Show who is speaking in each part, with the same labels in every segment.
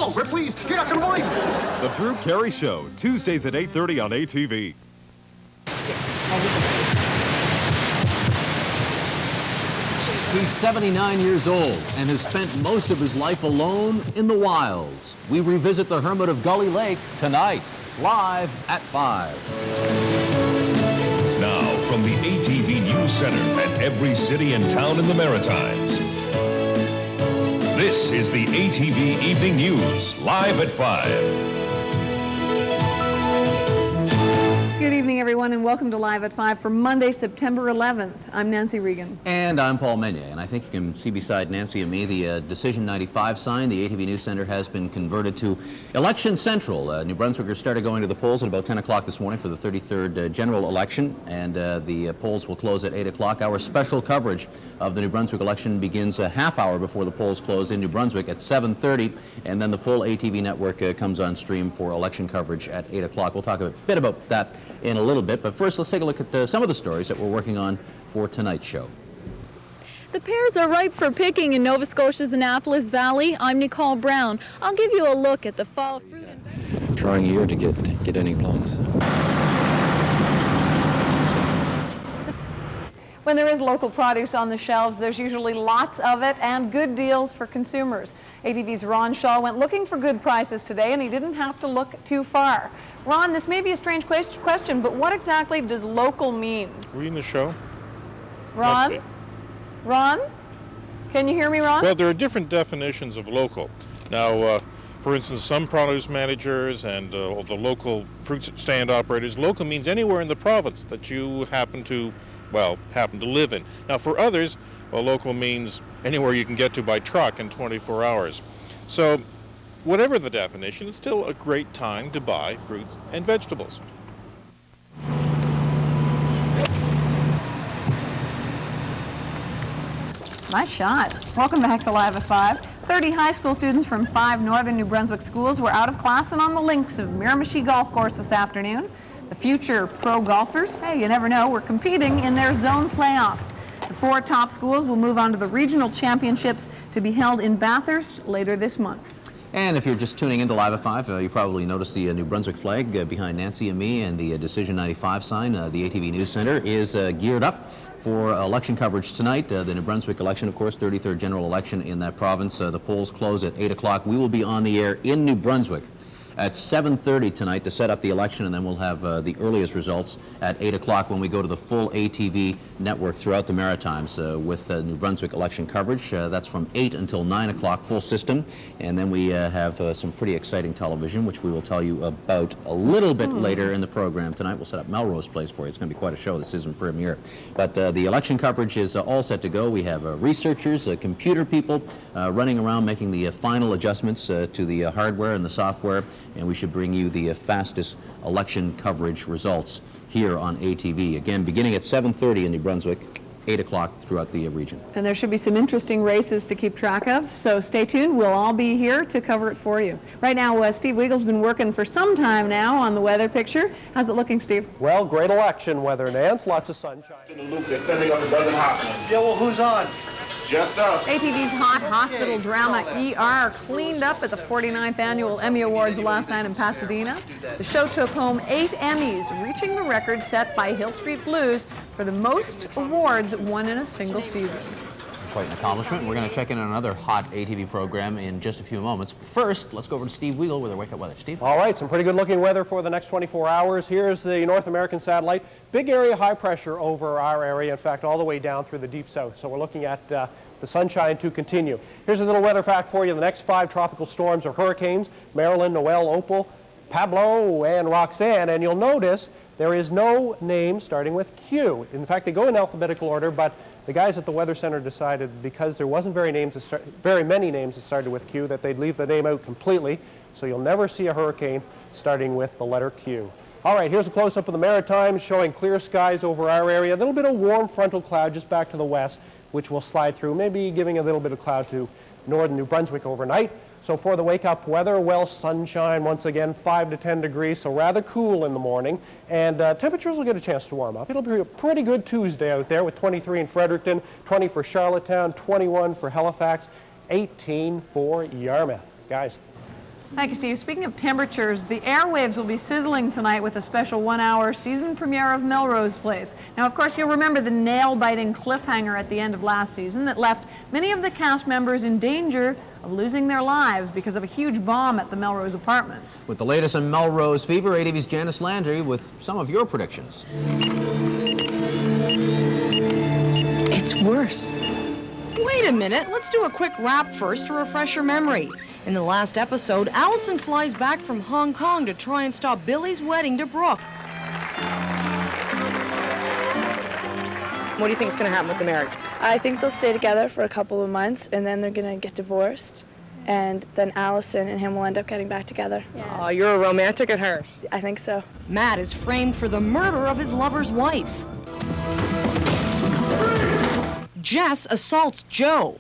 Speaker 1: Hello, Ripley's. You're not going to believe it.
Speaker 2: The Drew Carey Show, Tuesdays at 8:30 on ATV.
Speaker 3: He's 79 years old and has spent most of his life alone in the wilds. We revisit the Hermit of Gully Lake tonight, live at 5.
Speaker 4: Now, from the ATV News Center at every city and town in the Maritimes, this is the ATV Evening News, live at 5.
Speaker 5: Good evening, everyone, and welcome to Live at 5 for Monday, September 11th. I'm Nancy Regan.
Speaker 3: And I'm Paul Meunier, and I think you can see beside Nancy and me the Decision 95 sign. The ATV News Center has been converted to Election Central. New Brunswickers started going to the polls at about 10 o'clock this morning for the 33rd general election, and the polls will close at 8 o'clock. Our special coverage of the New Brunswick election begins a half hour before the polls close in New Brunswick at 7:30, and then the full ATV network comes on stream for election coverage at 8 o'clock. We'll talk a bit about that in a little bit, but first let's take a look at some of the stories that we're working on for tonight's show.
Speaker 6: The pears are ripe for picking in Nova Scotia's Annapolis Valley. I'm Nicole Brown. I'll give you a look at the fall fruit and
Speaker 7: trying year to get any plums.
Speaker 5: When there is local produce on the shelves, there's usually lots of it and good deals for consumers. ATV's Ron Shaw went looking for good prices today, and he didn't have to look too far. Ron, this may be a strange question, but what exactly does local mean?
Speaker 8: Reading the show?
Speaker 5: Ron? Ron? Can you hear me, Ron?
Speaker 8: Well, there are different definitions of local. Now, for instance, some produce managers and the local fruit stand operators, local means anywhere in the province that you happen to live in. Now, for others, local means anywhere you can get to by truck in 24 hours. So, whatever the definition, it's still a great time to buy fruits and vegetables.
Speaker 5: Nice shot. Welcome back to Live at 5. 30 high school students from 5 northern New Brunswick schools were out of class and on the links of Miramichi Golf Course this afternoon. The future pro golfers, hey, you never know, were competing in their zone playoffs. The 4 top schools will move on to the regional championships to be held in Bathurst later this month.
Speaker 3: And if you're just tuning into Live at 5, you probably noticed the New Brunswick flag behind Nancy and me, and the Decision 95 sign. The ATV News Center is geared up for election coverage tonight. The New Brunswick election, of course, 33rd general election in that province. The polls close at 8 o'clock. We will be on the air in New Brunswick at 7:30 tonight to set up the election, and then we'll have the earliest results at 8 o'clock when we go to the full ATV network throughout the Maritimes with New Brunswick election coverage. That's from 8 until 9 o'clock, full system, and then we have some pretty exciting television, which we will tell you about a little bit later in the program tonight. We'll set up Melrose Place for you. It's going to be quite a show. This isn't premiere. But the election coverage is all set to go. We have researchers, computer people running around making the final adjustments to the hardware and the software, and we should bring you the fastest election coverage results here on ATV. Again, beginning at 7:30 in New Brunswick, 8 o'clock throughout the region.
Speaker 5: And there should be some interesting races to keep track of, so stay tuned. We'll all be here to cover it for you. Right now, Steve Weagle's been working for some time now on the weather picture. How's it looking, Steve?
Speaker 9: Well, great election weather, Nance. Lots of sunshine.
Speaker 1: In the loop, they're sending us a dozen hot ones.
Speaker 9: Yeah, well, who's on?
Speaker 1: Just us.
Speaker 5: ATV's hot hospital drama ER cleaned up at the 49th annual Emmy Awards last night in Pasadena. The show took home 8 Emmys, reaching the record set by Hill Street Blues for the most awards won in a single season.
Speaker 3: Quite an accomplishment. We're going to check in on another hot ATV program in just a few moments. First, let's go over to Steve Weagle with our Wake Up Weather. Steve?
Speaker 9: All right, some pretty good looking weather for the next 24 hours. Here's the North American satellite. Big area high pressure over our area, in fact, all the way down through the deep south. So we're looking at the sunshine to continue. Here's a little weather fact for you. The next 5 tropical storms are hurricanes: Marilyn, Noel, Opal, Pablo, and Roxanne. And you'll notice there is no name starting with Q. In fact, they go in alphabetical order, but the guys at the Weather Center decided because there wasn't very many names that started with Q that they'd leave the name out completely. So you'll never see a hurricane starting with the letter Q. All right, here's a close-up of the Maritimes showing clear skies over our area. A little bit of warm frontal cloud just back to the west, which will slide through, maybe giving a little bit of cloud to northern New Brunswick overnight. So for the wake-up weather, well, sunshine once again, 5 to 10 degrees, so rather cool in the morning. And temperatures will get a chance to warm up. It'll be a pretty good Tuesday out there with 23 in Fredericton, 20 for Charlottetown, 21 for Halifax, 18 for Yarmouth. Guys.
Speaker 5: Thank you, Steve. Speaking of temperatures, the airwaves will be sizzling tonight with a special 1-hour season premiere of Melrose Place. Now, of course, you'll remember the nail-biting cliffhanger at the end of last season that left many of the cast members in danger of losing their lives because of a huge bomb at the Melrose apartments.
Speaker 3: With the latest in Melrose fever, ATV's Janice Landry with some of your predictions.
Speaker 10: It's worse.
Speaker 11: Wait a minute, let's do a quick wrap first to refresh your memory. In the last episode, Allison flies back from Hong Kong to try and stop Billy's wedding to Brooke. What do you think is going to happen with the marriage?
Speaker 12: I think they'll stay together for a couple of months, and then they're going to get divorced, and then Allison and him will end up getting back together.
Speaker 11: Yeah. Oh, you're a romantic at heart.
Speaker 12: I think so.
Speaker 11: Matt is framed for the murder of his lover's wife. Jess assaults Joe,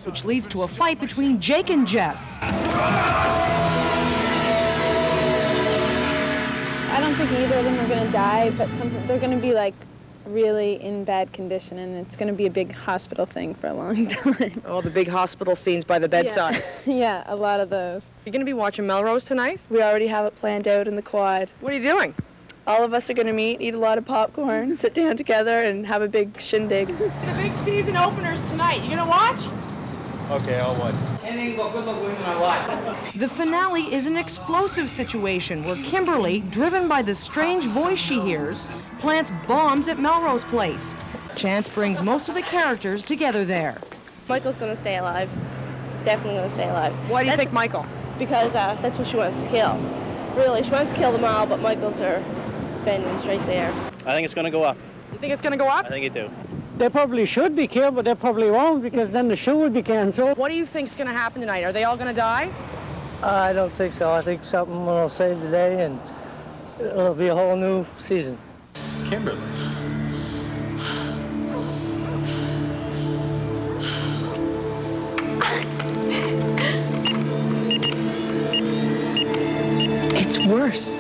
Speaker 11: which leads to a fight between Jake and Jess.
Speaker 12: I don't think either of them are going to die, but they're going to be like really in bad condition, and it's going to be a big hospital thing for a long time.
Speaker 11: Oh, the big hospital scenes by the bedside.
Speaker 12: Yeah, yeah, a lot of those.
Speaker 11: You're going to be watching Melrose tonight?
Speaker 12: We already have it planned out in the quad.
Speaker 11: What are you doing?
Speaker 12: All of us are going to meet, eat a lot of popcorn, sit down together, and have a big shindig.
Speaker 11: The big season openers tonight. You going to watch?
Speaker 1: Okay, I'll watch.
Speaker 11: The finale is an explosive situation where Kimberly, driven by the strange voice she hears, plants bombs at Melrose Place. Chance brings most of the characters together there.
Speaker 12: Michael's going to stay alive. Definitely going to stay alive.
Speaker 11: Why do you think Michael?
Speaker 12: Because that's what she wants to kill. Really, she wants to kill them all, but Michael's her vengeance right there.
Speaker 13: I think it's going to go up.
Speaker 11: You think it's going to go up?
Speaker 13: I think it do.
Speaker 14: They probably should be killed, but they probably won't, because then the show would be canceled.
Speaker 11: What do you think's going to happen tonight? Are they all going to die?
Speaker 14: I don't think so. I think something will save the day, and it'll be a whole new season.
Speaker 13: Kimberly.
Speaker 10: It's worse.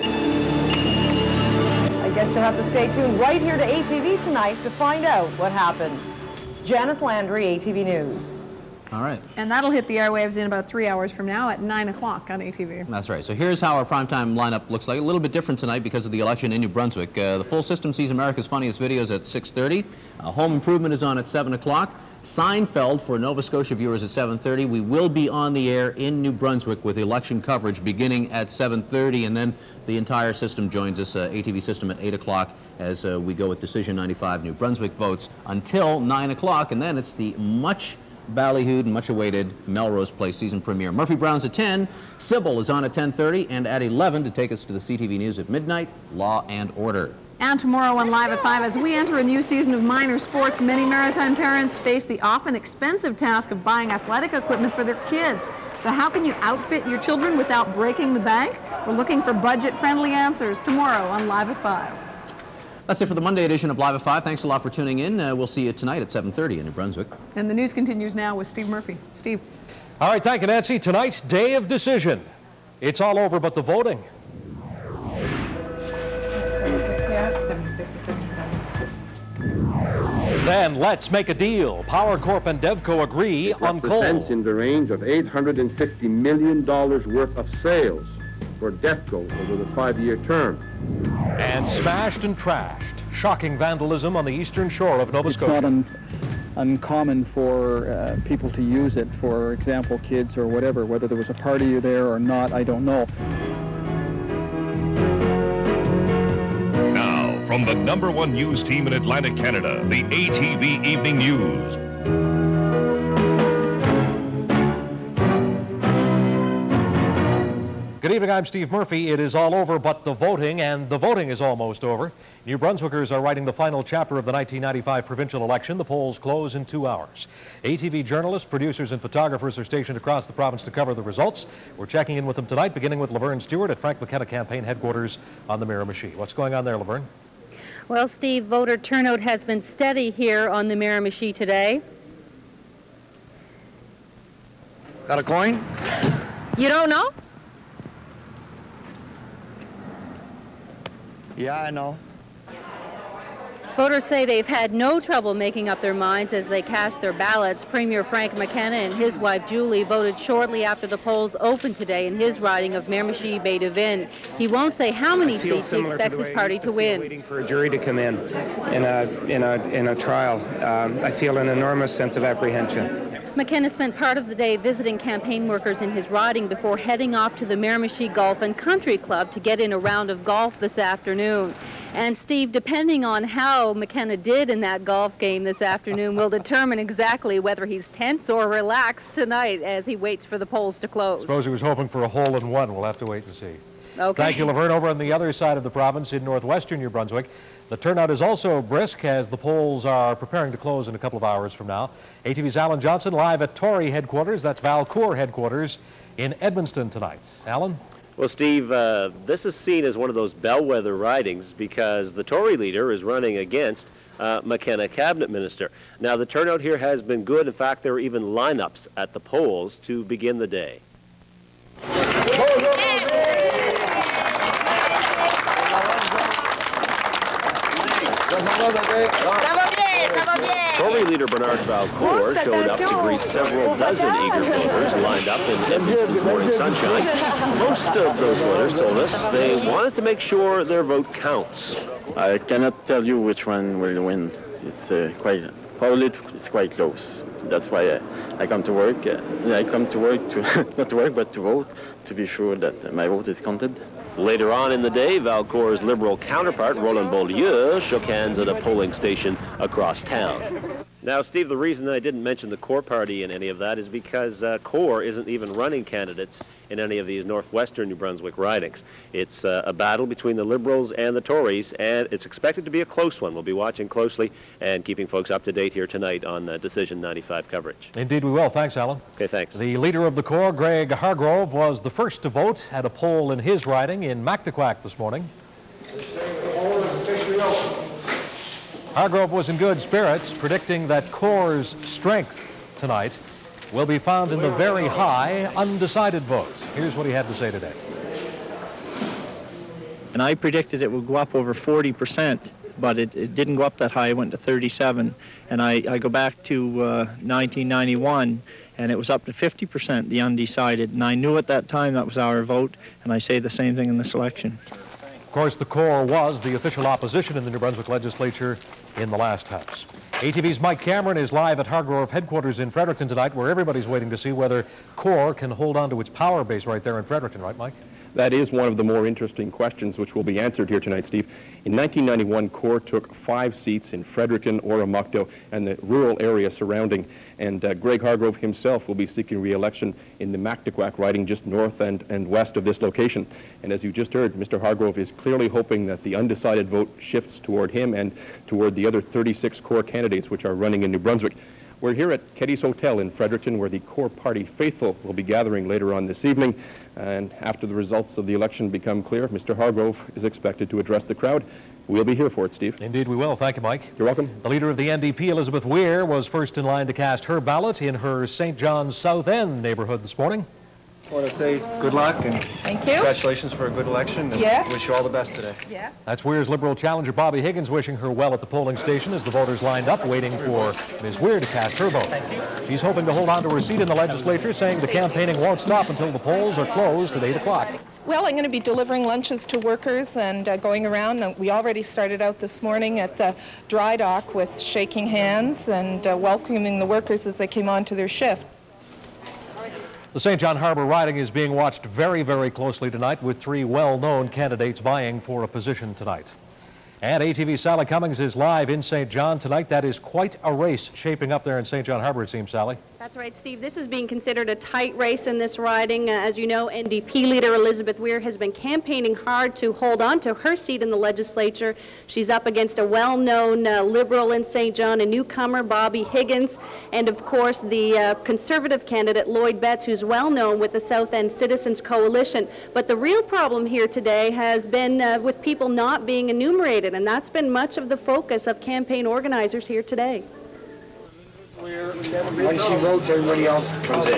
Speaker 11: I guess you'll have to stay tuned right here to ATV tonight to find out what happens. Janice Landry, ATV News.
Speaker 3: All right.
Speaker 5: And that'll hit the airwaves in about 3 hours from now at 9 o'clock on ATV.
Speaker 3: That's right. So here's how our primetime lineup looks like. A little bit different tonight because of the election in New Brunswick. The full system sees America's Funniest Videos at 6:30. Home Improvement is on at 7 o'clock. Seinfeld for Nova Scotia viewers at 7:30. We will be on the air in New Brunswick with election coverage beginning at 7:30, and then the entire system joins us, ATV system at 8 o'clock, as we go with Decision 95 New Brunswick votes until 9 o'clock, and then it's the much ballyhooed and much awaited Melrose Place season premiere. Murphy Brown's at 10, Sybil is on at 10:30, and at 11 to take us to the CTV News at midnight, Law and Order.
Speaker 5: And tomorrow on Live at 5, as we enter a new season of minor sports, many maritime parents face the often expensive task of buying athletic equipment for their kids. So how can you outfit your children without breaking the bank? We're looking for budget-friendly answers tomorrow on Live at 5.
Speaker 3: That's it for the Monday edition of Live at 5. Thanks a lot for tuning in. We'll see you tonight at 7:30 in New Brunswick.
Speaker 5: And the news continues now with Steve Murphy. Steve.
Speaker 9: All right, thank you, Nancy. Tonight's day of decision. It's all over but the voting. Then let's make a deal. Power Corp and Devco agree on coal.
Speaker 15: Represents in the range of $850 million worth of sales for Devco over the 5-year term.
Speaker 9: And smashed and trashed. Shocking vandalism on the eastern shore of Nova Scotia.
Speaker 16: It's not uncommon for people to use it, for example, kids or whatever. Whether there was a party there or not, I don't know.
Speaker 4: Now, from the #1 news team in Atlantic Canada, the ATV Evening News.
Speaker 9: Good evening, I'm Steve Murphy. It is all over but the voting, and the voting is almost over. New Brunswickers are writing the final chapter of the 1995 provincial election. The polls close in 2 hours. ATV journalists, producers, and photographers are stationed across the province to cover the results. We're checking in with them tonight, beginning with Laverne Stewart at Frank McKenna campaign headquarters on the Miramichi. What's going on there, Laverne?
Speaker 17: Well, Steve, voter turnout has been steady here on the Miramichi today.
Speaker 18: Got a coin?
Speaker 17: You don't know?
Speaker 18: Yeah, I know.
Speaker 17: Voters say they've had no trouble making up their minds as they cast their ballots. Premier Frank McKenna and his wife Julie voted shortly after the polls opened today in his riding of Miramichi-Bay-du-Vin. He won't say how many seats he expects his party to win.
Speaker 19: Waiting for a jury to come in a trial. I feel an enormous sense of apprehension.
Speaker 17: McKenna spent part of the day visiting campaign workers in his riding before heading off to the Miramichi Golf and Country Club to get in a round of golf this afternoon. And Steve, depending on how McKenna did in that golf game this afternoon will determine exactly whether he's tense or relaxed tonight as he waits for the polls to close.
Speaker 20: I suppose he was hoping for a hole-in-one. We'll have to wait and see.
Speaker 17: Okay.
Speaker 20: Thank you, Laverne. Over on the other side of the province in northwestern New Brunswick, the turnout is also brisk as the polls are preparing to close in a couple of hours from now. ATV's Alan Johnson live at Tory headquarters, that's Valcourt headquarters, in Edmundston tonight. Alan?
Speaker 21: Well, Steve, this is seen as one of those bellwether ridings because the Tory leader is running against McKenna cabinet minister. Now, the turnout here has been good. In fact, there are even lineups at the polls to begin the day. Tory leader Bernard Valcourt showed up to greet several dozen eager voters lined up in Edmundston's morning sunshine. Most of those voters told us they wanted to make sure their vote counts.
Speaker 7: I cannot tell you which one will win. It's probably it's quite close. That's why I come to work. I come to work to not to work but to vote to be sure that my vote is counted.
Speaker 21: Later on in the day, Valcourt's Liberal counterpart, Roland Beaulieu, shook hands at a polling station across town. Now, Steve, the reason I didn't mention the CORE party in any of that is because CORE isn't even running candidates in any of these northwestern New Brunswick ridings. It's a battle between the Liberals and the Tories, and it's expected to be a close one. We'll be watching closely and keeping folks up to date here tonight on Decision 95 coverage.
Speaker 20: Indeed we will. Thanks, Alan.
Speaker 21: Okay, thanks.
Speaker 20: The leader of the CORE, Greg Hargrove, was the first to vote at a poll in his riding in Mactaquac this morning. Hargrove was in good spirits, predicting that CORE's strength tonight will be found in the very high undecided votes. Here's what he had to say today.
Speaker 22: And I predicted it would go up over 40%, but it didn't go up that high. It went to 37. And I go back to 1991, and it was up to 50%, the undecided. And I knew at that time that was our vote, and I say the same thing in this election.
Speaker 20: Of course, the CORE was the official opposition in the New Brunswick legislature in the last House. ATV's Mike Cameron is live at Hargrove headquarters in Fredericton tonight, where everybody's waiting to see whether CORE can hold on to its power base right there in Fredericton, right, Mike?
Speaker 23: That is one of the more interesting questions which will be answered here tonight, Steve. In 1991, CORE took 5 seats in Fredericton, Oromocto, and the rural area surrounding. And Greg Hargrove himself will be seeking re-election in the Mactaquac riding just north and west of this location. And as you just heard, Mr. Hargrove is clearly hoping that the undecided vote shifts toward him and toward the other 36 CORE candidates which are running in New Brunswick. We're here at Keddy's Hotel in Fredericton, where the CORE party faithful will be gathering later on this evening. And after the results of the election become clear, Mr. Hargrove is expected to address the crowd. We'll be here for it, Steve.
Speaker 20: Indeed we will. Thank you, Mike.
Speaker 23: You're welcome.
Speaker 20: The leader of the NDP, Elizabeth Weir, was first in line to cast her ballot in her St. John's South End neighborhood this morning.
Speaker 24: I want to say good luck and
Speaker 5: thank you.
Speaker 24: Congratulations for a good election. And
Speaker 5: yes.
Speaker 24: Wish you all the best today.
Speaker 5: Yes.
Speaker 20: That's Weir's Liberal challenger Bobby Higgins wishing her well at the polling station as the voters lined up waiting for Ms. Weir to cast her vote. Thank you. She's hoping to hold on to her seat in the legislature, saying the campaigning won't stop until the polls are closed at 8 o'clock.
Speaker 25: Well, I'm going to be delivering lunches to workers and going around. We already started out this morning at the dry dock with shaking hands and welcoming the workers as they came on to their shift.
Speaker 20: The St. John Harbor riding is being watched very, very closely tonight with 3 well-known candidates vying for a position tonight. And ATV's Sally Cummings is live in St. John tonight. That is quite a race shaping up there in St. John Harbor, it seems, Sally.
Speaker 26: That's right, Steve. This is being considered a tight race in this riding. As you know, NDP leader Elizabeth Weir has been campaigning hard to hold on to her seat in the legislature. She's up against a well-known Liberal in St. John, a newcomer, Bobby Higgins, and of course the Conservative candidate, Lloyd Betts, who's well-known with the South End Citizens Coalition. But the real problem here today has been with people not being enumerated, and that's been much of the focus of campaign organizers here today.
Speaker 27: Once she votes, everybody else comes in.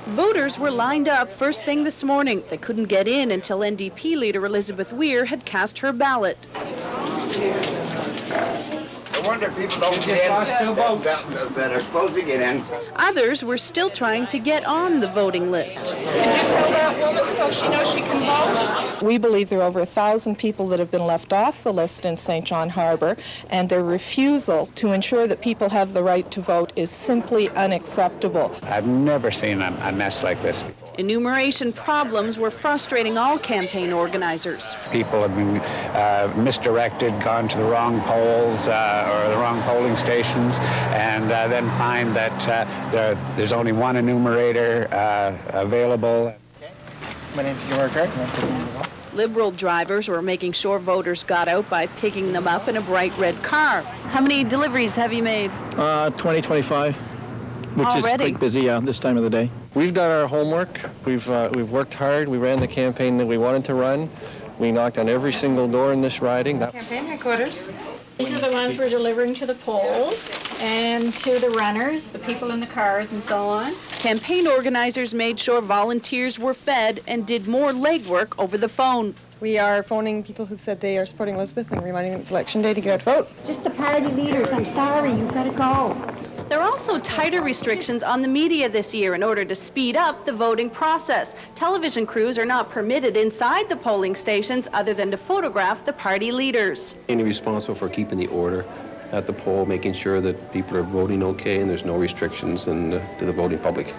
Speaker 26: Voters were lined up first thing this morning. They couldn't get in until NDP leader Elizabeth Weir had cast her ballot.
Speaker 1: wonder people don't get in. That are supposed to get in.
Speaker 26: Others were still trying to get on the voting list.
Speaker 25: Could you tell that woman so she knows she can vote? We believe there are over 1,000 people that have been left off the list in St. John Harbor, and their refusal to ensure that people have the right to vote is simply unacceptable.
Speaker 2: I've never seen a mess like this before.
Speaker 26: Enumeration problems were frustrating all campaign organizers.
Speaker 2: People have been misdirected, gone to the wrong polls or the wrong polling stations, and then find that there's only one enumerator available.
Speaker 6: My name's George Hart.
Speaker 26: Liberal drivers were making sure voters got out by picking them up in a bright red car. How many deliveries have you made?
Speaker 8: 2025, which
Speaker 26: Already?
Speaker 8: is quite busy, this time of the day.
Speaker 24: We've done our homework. We've worked hard. We ran the campaign that we wanted to run. We knocked on every single door in this riding.
Speaker 12: Campaign headquarters. These are the ones we're delivering to the polls and to the runners, the people in the cars and so on.
Speaker 26: Campaign organizers made sure volunteers were fed and did more legwork over the phone.
Speaker 13: We are phoning people who've said they are supporting Elizabeth and reminding them it's election day to get out to vote.
Speaker 12: Just the party leaders, I'm sorry, you've got to go.
Speaker 26: There are also tighter restrictions on the media this year in order to speed up the voting process. Television crews are not permitted inside the polling stations other than to photograph the party leaders.
Speaker 23: Responsible for keeping the order at the poll, making sure that people are voting okay and there's no restrictions to the voting public.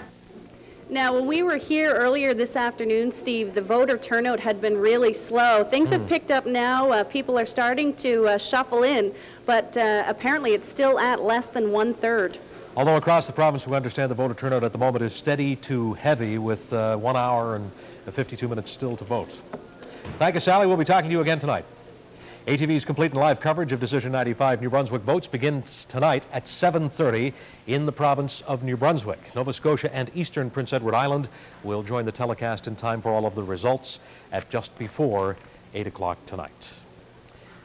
Speaker 26: Now, when we were here earlier this afternoon, Steve, the voter turnout had been really slow. Things have picked up now. People are starting to shuffle in, but apparently it's still at less than 1/3.
Speaker 20: Although across the province, we understand the voter turnout at the moment is steady to heavy with 1 hour and 52 minutes still to vote. Thank you, Sally. We'll be talking to you again tonight. ATV's complete and live coverage of Decision 95 New Brunswick votes begins tonight at 7:30 in the province of New Brunswick. Nova Scotia and eastern Prince Edward Island will join the telecast in time for all of the results at just before 8 o'clock tonight.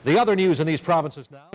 Speaker 20: The other news in these provinces now.